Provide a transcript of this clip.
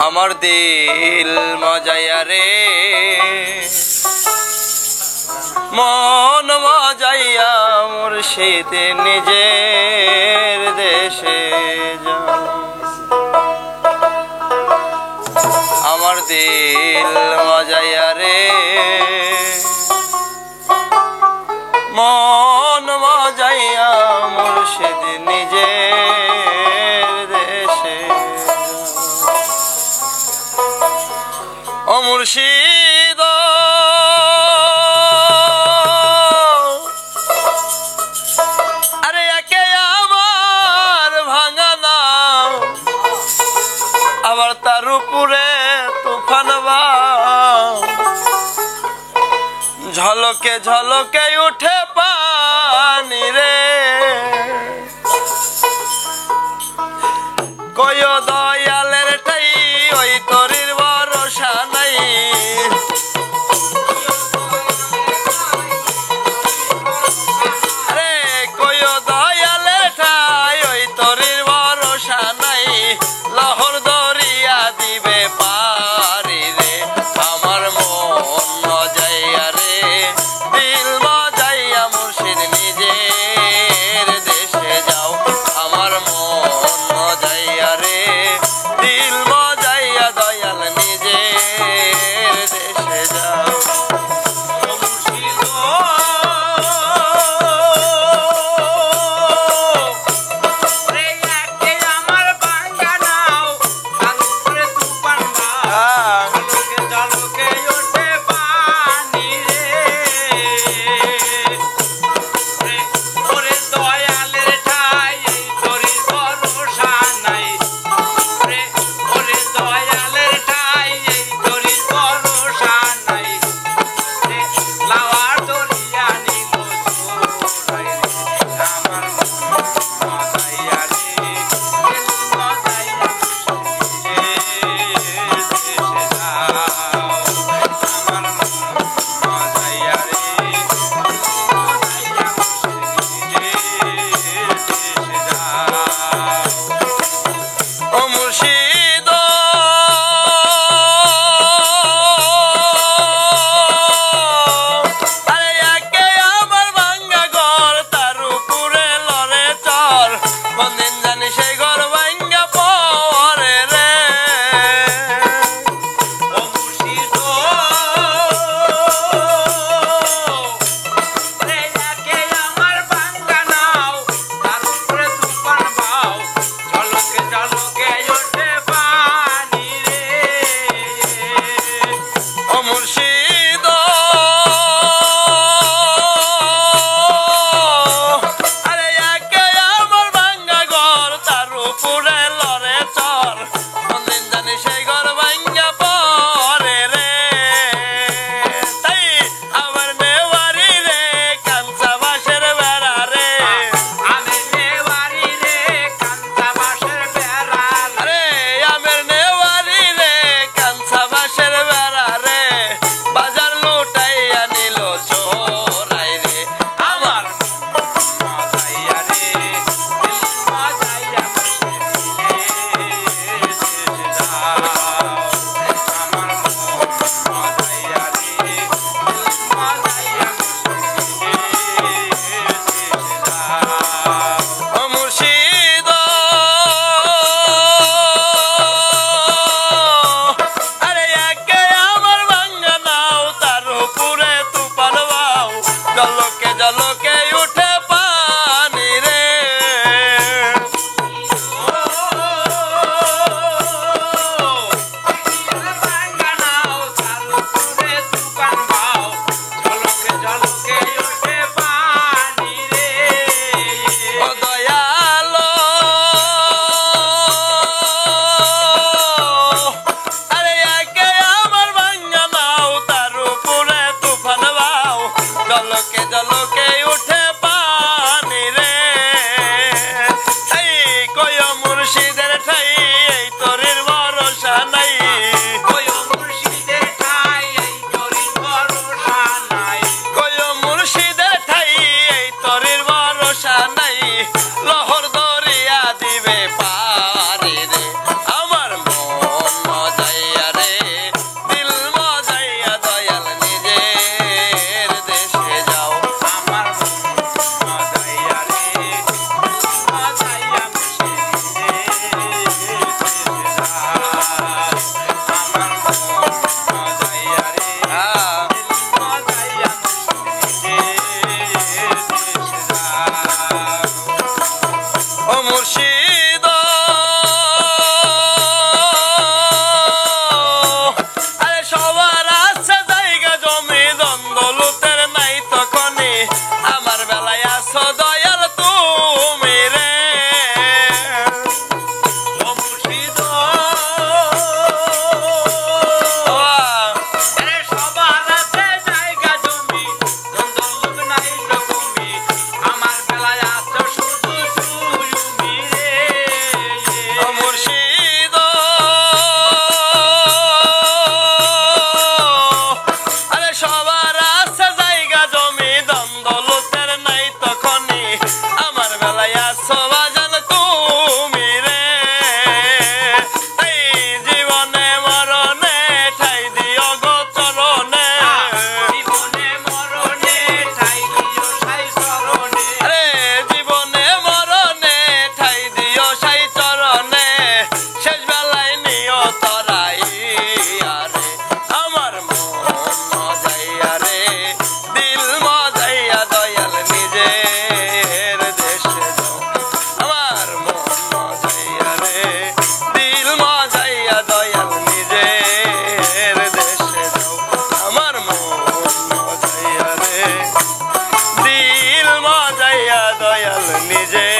আমার দিল মজাইয়া রে মন মজাইয়া মুর্শিদ নিজের দেশে যাও। আমার দিল মজাইয়া রে মন মজাইয়া মুর্শিদ নিজের দেশে ও মুর্শিদ আরে একে আমার ভাঙা নাও আবার তার উপরে তুফান বাও ঝলকে ঝলকে উঠে পানি রে কয় দয়ালের ঠাই ওই তরির ভরসা নাই রে কয় দয়ালের ঠাই ওই তরির ভরসা নাই লহর দরিয়া দিবে পারি রে আমার মন মজাইয়া রে দিল মজাইয়া মুর্শিদ নিজের দেশে যাও। আমার মন মজাইয়া রে দিল মজাইয়া দয়াল নিজের দেশে যাও। লহর দয়াল নিজে